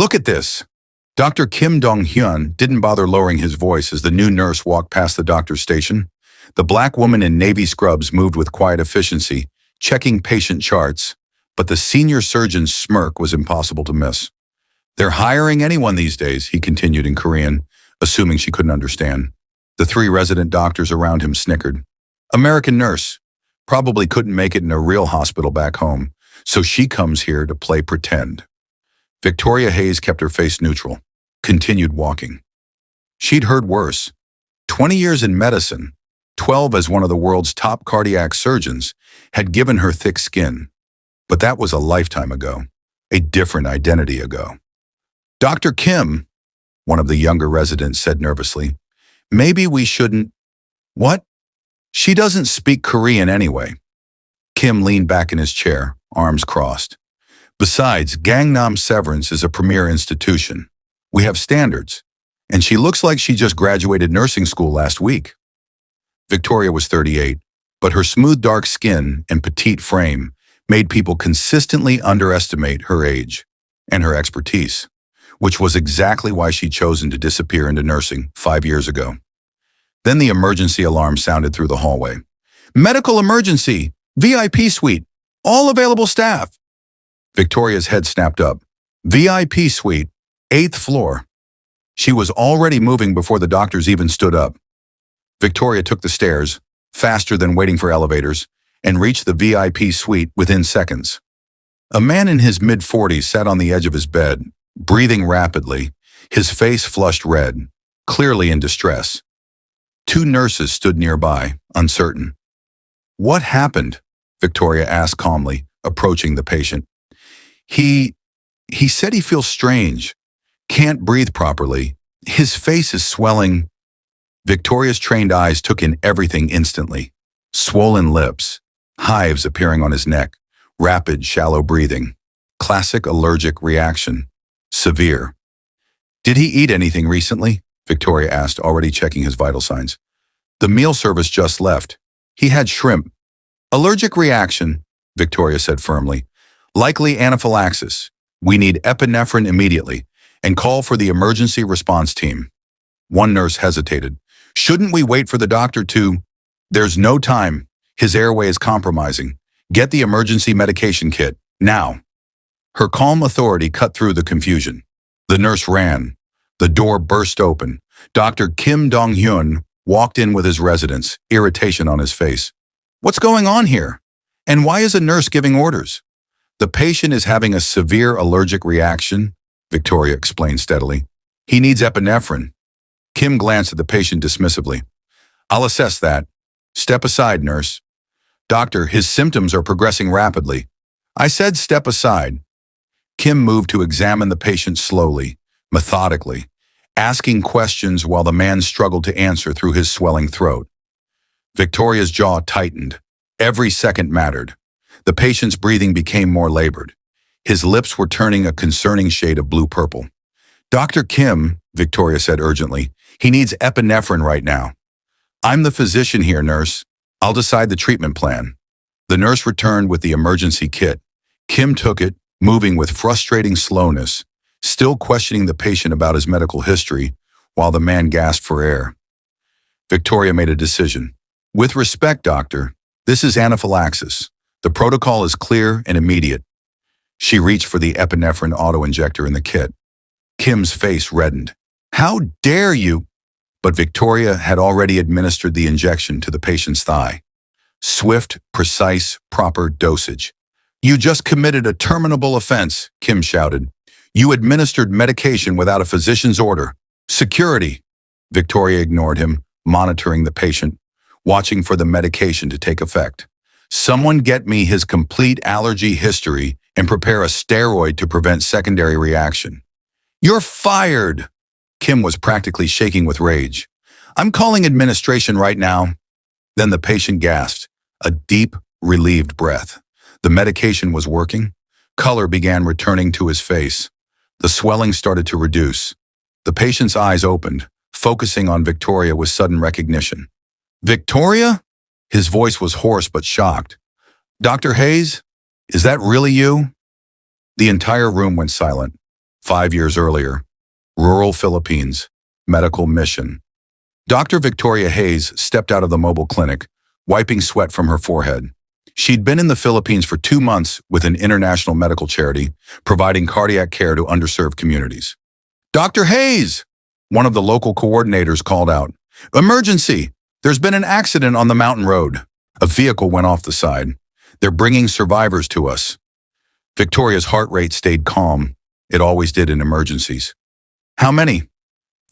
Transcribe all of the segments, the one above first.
Look at this. Dr. Kim Dong-hyun didn't bother lowering his voice as the new nurse walked past the doctor's station. The black woman in navy scrubs moved with quiet efficiency, checking patient charts, but the senior surgeon's smirk was impossible to miss. They're hiring anyone these days, he continued in Korean, assuming she couldn't understand. The three resident doctors around him snickered. American nurse. Probably couldn't make it in a real hospital back home, so she comes here to play pretend. Victoria Hayes kept her face neutral, continued walking. She'd heard worse. 20 years in medicine, 12 as one of the world's top cardiac surgeons, had given her thick skin. But that was a lifetime ago, a different identity ago. Dr. Kim, one of the younger residents said nervously, maybe we shouldn't… What? She doesn't speak Korean anyway. Kim leaned back in his chair, arms crossed. Besides, Gangnam Severance is a premier institution. We have standards, and she looks like she just graduated nursing school last week. Victoria was 38, but her smooth dark skin and petite frame made people consistently underestimate her age and her expertise, which was exactly why she'd chosen to disappear into nursing 5 years ago. Then the emergency alarm sounded through the hallway. Medical emergency! VIP suite! All available staff! Victoria's head snapped up. VIP suite, 8th floor. She was already moving before the doctors even stood up. Victoria took the stairs, faster than waiting for elevators, and reached the VIP suite within seconds. A man in his mid-40s sat on the edge of his bed, breathing rapidly, his face flushed red, clearly in distress. Two nurses stood nearby, uncertain. What happened? Victoria asked calmly, approaching the patient. He said he feels strange, can't breathe properly. His face is swelling. Victoria's trained eyes took in everything instantly. Swollen lips, hives appearing on his neck, rapid, shallow breathing. Classic allergic reaction. Severe. Did he eat anything recently? Victoria asked, already checking his vital signs. The meal service just left. He had shrimp. Allergic reaction, Victoria said firmly. Likely anaphylaxis. We need epinephrine immediately and call for the emergency response team. One nurse hesitated. Shouldn't we wait for the doctor to… There's no time. His airway is compromising. Get the emergency medication kit, now. Her calm authority cut through the confusion. The nurse ran. The door burst open. Dr. Kim Dong-hyun walked in with his residents, irritation on his face. What's going on here? And why is a nurse giving orders? The patient is having a severe allergic reaction, Victoria explained steadily. He needs epinephrine. Kim glanced at the patient dismissively. I'll assess that. Step aside, nurse. Doctor, his symptoms are progressing rapidly. I said step aside. Kim moved to examine the patient slowly, methodically, asking questions while the man struggled to answer through his swelling throat. Victoria's jaw tightened. Every second mattered. The patient's breathing became more labored. His lips were turning a concerning shade of blue-purple. Dr. Kim, Victoria said urgently, he needs epinephrine right now. I'm the physician here, nurse. I'll decide the treatment plan. The nurse returned with the emergency kit. Kim took it, moving with frustrating slowness, still questioning the patient about his medical history, while the man gasped for air. Victoria made a decision. With respect, doctor, this is anaphylaxis. The protocol is clear and immediate. She reached for the epinephrine auto-injector in the kit. Kim's face reddened. How dare you? But Victoria had already administered the injection to the patient's thigh. Swift, precise, proper dosage. You just committed a terminable offense, Kim shouted. You administered medication without a physician's order. Security. Victoria ignored him, monitoring the patient, watching for the medication to take effect. Someone get me his complete allergy history and prepare a steroid to prevent secondary reaction. You're fired! Kim was practically shaking with rage. I'm calling administration right now. Then the patient gasped, a deep, relieved breath. The medication was working. Color began returning to his face. The swelling started to reduce. The patient's eyes opened, focusing on Victoria with sudden recognition. Victoria? His voice was hoarse but shocked. Dr. Hayes? Is that really you? The entire room went silent. 5 years earlier, rural Philippines, medical mission. Dr. Victoria Hayes stepped out of the mobile clinic, wiping sweat from her forehead. She'd been in the Philippines for 2 months with an international medical charity, providing cardiac care to underserved communities. "Dr. Hayes!" One of the local coordinators called out. "Emergency! There's been an accident on the mountain road." A vehicle went off the side. "They're bringing survivors to us." Victoria's heart rate stayed calm. It always did in emergencies. "How many?"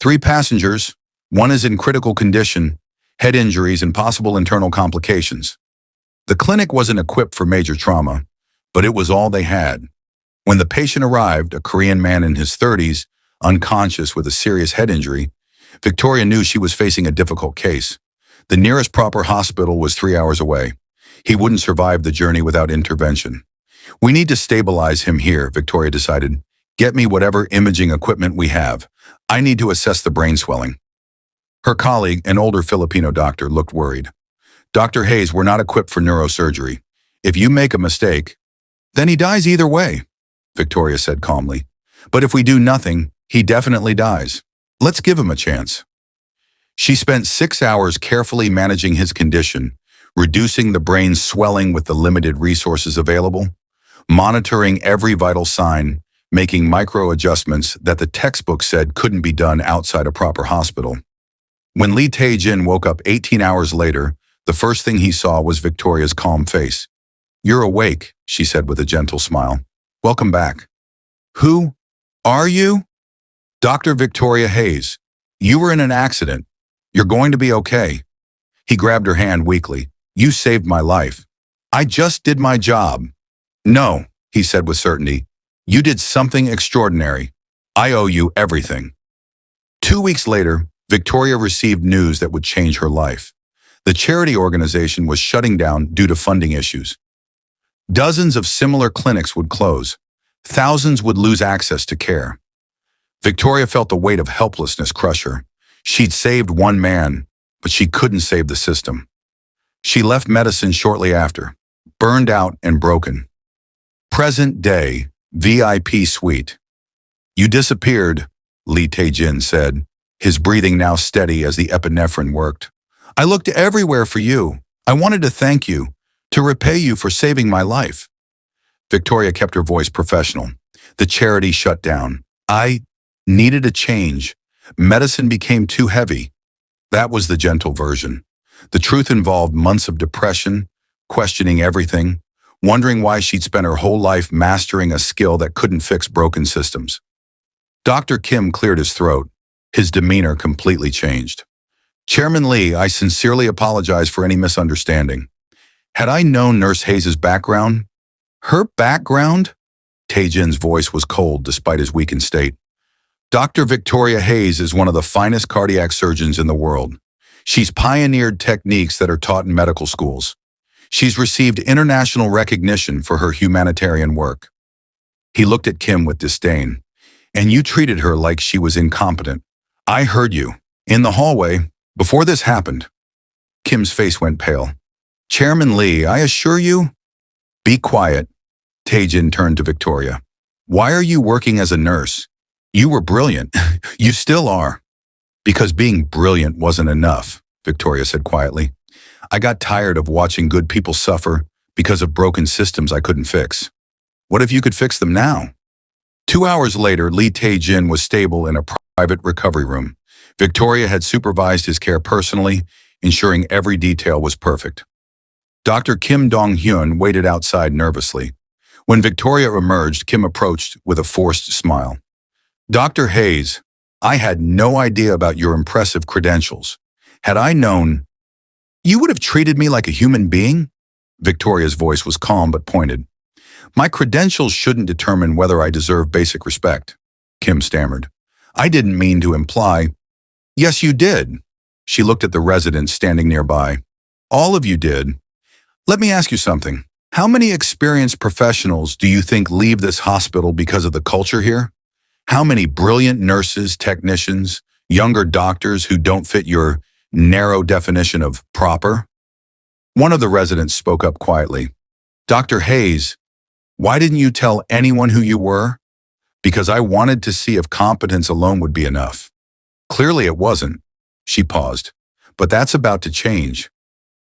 "3 passengers. One is in critical condition, head injuries and possible internal complications." The clinic wasn't equipped for major trauma, but it was all they had. When the patient arrived, a Korean man in his 30s, unconscious with a serious head injury, Victoria knew she was facing a difficult case. The nearest proper hospital was 3 hours away. He wouldn't survive the journey without intervention. "We need to stabilize him here," Victoria decided. "Get me whatever imaging equipment we have. I need to assess the brain swelling." Her colleague, an older Filipino doctor, looked worried. "Dr. Hayes, we're not equipped for neurosurgery. If you make a mistake, then he dies either way," Victoria said calmly. "But if we do nothing, he definitely dies. Let's give him a chance." She spent 6 hours carefully managing his condition, reducing the brain's swelling with the limited resources available, monitoring every vital sign, making micro adjustments that the textbook said couldn't be done outside a proper hospital. When Lee Tae-jin woke up 18 hours later, the first thing he saw was Victoria's calm face. "You're awake," she said with a gentle smile. "Welcome back." "Who are you?" "Dr. Victoria Hayes. You were in an accident. You're going to be okay." He grabbed her hand weakly. "You saved my life. I just did my job." "No," he said with certainty. "You did something extraordinary. I owe you everything." 2 weeks later, Victoria received news that would change her life. The charity organization was shutting down due to funding issues. Dozens of similar clinics would close. Thousands would lose access to care. Victoria felt the weight of helplessness crush her. She'd saved one man, but she couldn't save the system. She left medicine shortly after, burned out and broken. Present day, VIP suite. "You disappeared," Lee Tae-jin said, his breathing now steady as the epinephrine worked. "I looked everywhere for you. I wanted to thank you, to repay you for saving my life." Victoria kept her voice professional. "The charity shut down. I needed a change. Medicine became too heavy." That was the gentle version. The truth involved months of depression, questioning everything, wondering why she'd spent her whole life mastering a skill that couldn't fix broken systems. Dr. Kim cleared his throat. His demeanor completely changed. "Chairman Lee, I sincerely apologize for any misunderstanding. Had I known Nurse Hayes' background?" "Her background?" Tae-jin's voice was cold despite his weakened state. "Dr. Victoria Hayes is one of the finest cardiac surgeons in the world. She's pioneered techniques that are taught in medical schools. She's received international recognition for her humanitarian work." He looked at Kim with disdain. "And you treated her like she was incompetent. I heard you. In the hallway, before this happened." Kim's face went pale. "Chairman Lee, I assure you—" "Be quiet." Tae-jin turned to Victoria. "Why are you working as a nurse? You were brilliant. You still are." "Because being brilliant wasn't enough," Victoria said quietly. "I got tired of watching good people suffer because of broken systems I couldn't fix. What if you could fix them now?" 2 hours later, Lee Tae-jin was stable in a private recovery room. Victoria had supervised his care personally, ensuring every detail was perfect. Dr. Kim Dong-hyun waited outside nervously. When Victoria emerged, Kim approached with a forced smile. "Dr. Hayes, I had no idea about your impressive credentials. Had I known, you would have treated me like a human being?" Victoria's voice was calm but pointed. "My credentials shouldn't determine whether I deserve basic respect," Kim stammered. "I didn't mean to imply—" "Yes, you did." She looked at the residents standing nearby. "All of you did. Let me ask you something. How many experienced professionals do you think leave this hospital because of the culture here? How many brilliant nurses, technicians, younger doctors who don't fit your narrow definition of proper?" One of the residents spoke up quietly. "Dr. Hayes, why didn't you tell anyone who you were?" because I wanted to see if competence alone would be enough. Clearly it wasn't. She paused. But that's about to change.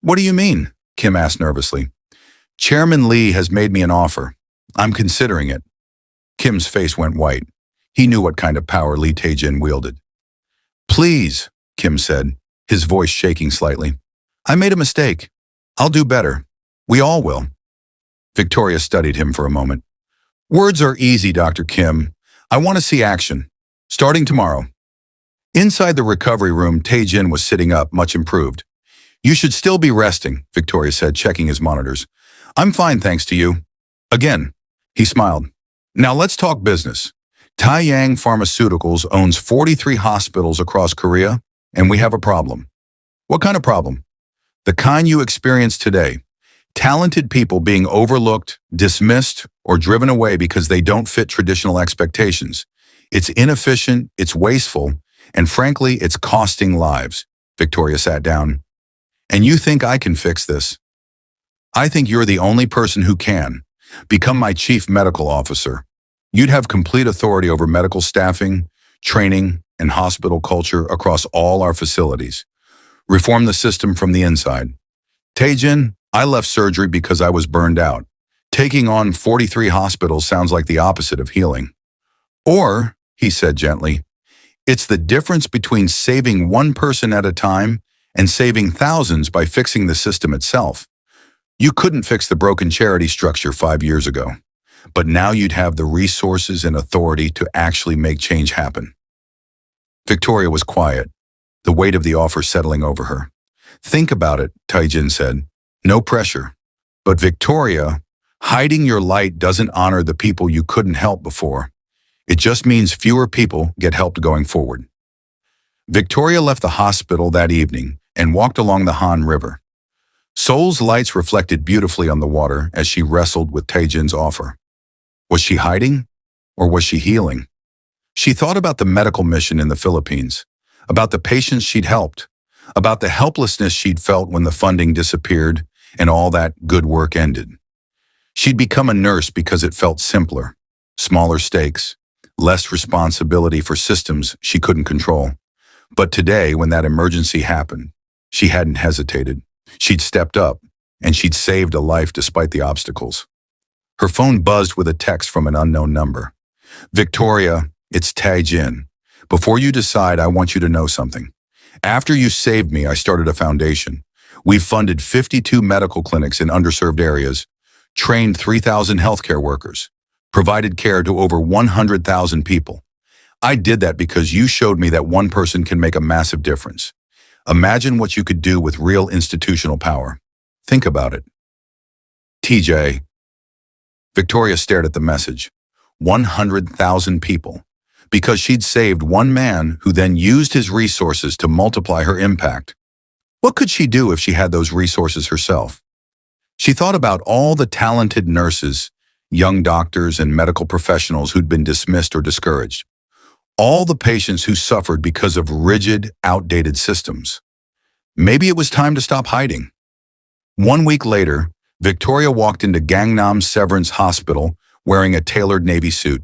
What do you mean? Kim asked nervously. Chairman Lee has made me an offer. I'm considering it. Kim's face went white. He knew what kind of power Lee Tae-jin wielded. Please, Kim said, his voice shaking slightly. I made a mistake. I'll do better. We all will. Victoria studied him for a moment. Words are easy, Dr. Kim. I want to see action. Starting tomorrow. Inside the recovery room, Tae-jin was sitting up, much improved. You should still be resting, Victoria said, checking his monitors. I'm fine, thanks to you. Again, he smiled. Now let's talk business. Taeyang Pharmaceuticals owns 43 hospitals across Korea, and we have a problem. What kind of problem? The kind you experience today. Talented people being overlooked, dismissed, or driven away because they don't fit traditional expectations. It's inefficient, it's wasteful, and frankly, it's costing lives. Victoria sat down. And you think I can fix this? I think you're the only person who can. Become my chief medical officer. You'd have complete authority over medical staffing, training, and hospital culture across all our facilities. Reform the system from the inside. Tae-jin, I left surgery because I was burned out. Taking on 43 hospitals sounds like the opposite of healing. Or, he said gently, it's the difference between saving one person at a time and saving thousands by fixing the system itself. You couldn't fix the broken charity structure 5 years ago, but now you'd have the resources and authority to actually make change happen. Victoria was quiet, the weight of the offer settling over her. Think about it, Tae-jin said. No pressure. But Victoria, hiding your light doesn't honor the people you couldn't help before. It just means fewer people get help going forward. Victoria left the hospital that evening and walked along the Han River. Seoul's lights reflected beautifully on the water as she wrestled with Tae-jin's offer. Was she hiding, or was she healing? She thought about the medical mission in the Philippines, about the patients she'd helped, about the helplessness she'd felt when the funding disappeared and all that good work ended. She'd become a nurse because it felt simpler, smaller stakes, less responsibility for systems she couldn't control. But today, when that emergency happened, she hadn't hesitated. She'd stepped up, and she'd saved a life despite the obstacles. Her phone buzzed with a text from an unknown number. Victoria, it's Tae-jin. Before you decide, I want you to know something. After you saved me, I started a foundation. We've funded 52 medical clinics in underserved areas, trained 3,000 healthcare workers, provided care to over 100,000 people. I did that because you showed me that one person can make a massive difference. Imagine what you could do with real institutional power. Think about it. TJ. Victoria stared at the message. 100,000 people. Because she'd saved one man who then used his resources to multiply her impact. What could she do if she had those resources herself? She thought about all the talented nurses, young doctors, and medical professionals who'd been dismissed or discouraged. All the patients who suffered because of rigid, outdated systems. Maybe it was time to stop hiding. 1 week later, Victoria walked into Gangnam Severance Hospital wearing a tailored navy suit.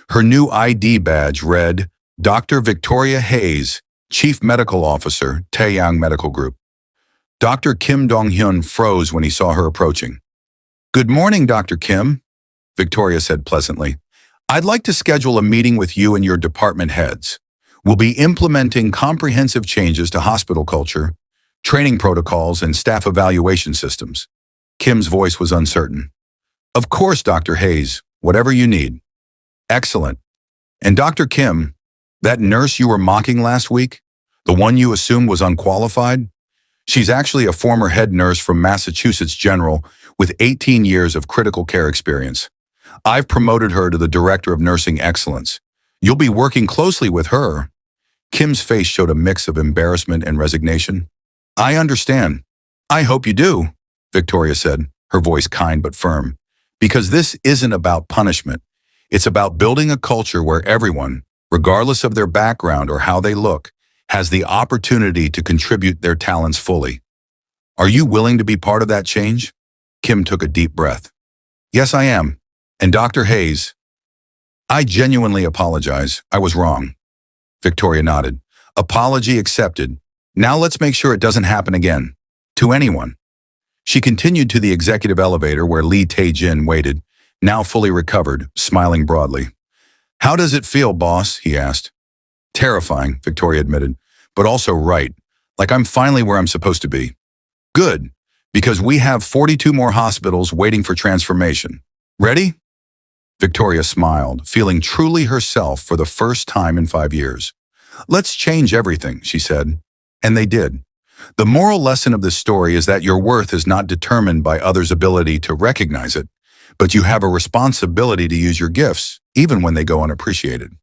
Her new ID badge read, Dr. Victoria Hayes, Chief Medical Officer, Taeyang Medical Group. Dr. Kim Dong-hyun froze when he saw her approaching. Good morning, Dr. Kim, Victoria said pleasantly. I'd like to schedule a meeting with you and your department heads. We'll be implementing comprehensive changes to hospital culture, training protocols, and staff evaluation systems. Kim's voice was uncertain. Of course, Dr. Hayes, whatever you need. Excellent. And Dr. Kim, that nurse you were mocking last week, the one you assumed was unqualified, she's actually a former head nurse from Massachusetts General with 18 years of critical care experience. I've promoted her to the Director of Nursing Excellence. You'll be working closely with her. Kim's face showed a mix of embarrassment and resignation. I understand. I hope you do, Victoria said, her voice kind but firm. Because this isn't about punishment. It's about building a culture where everyone, regardless of their background or how they look, has the opportunity to contribute their talents fully. Are you willing to be part of that change? Kim took a deep breath. Yes, I am. And Dr. Hayes, I genuinely apologize. I was wrong. Victoria nodded. Apology accepted. Now let's make sure it doesn't happen again. To anyone. She continued to the executive elevator where Lee Tae-jin waited, now fully recovered, smiling broadly. How does it feel, boss? He asked. Terrifying, Victoria admitted, but also right. Like I'm finally where I'm supposed to be. Good, because we have 42 more hospitals waiting for transformation. Ready? Victoria smiled, feeling truly herself for the first time in 5 years. Let's change everything, she said. And they did. The moral lesson of this story is that your worth is not determined by others' ability to recognize it, but you have a responsibility to use your gifts, even when they go unappreciated.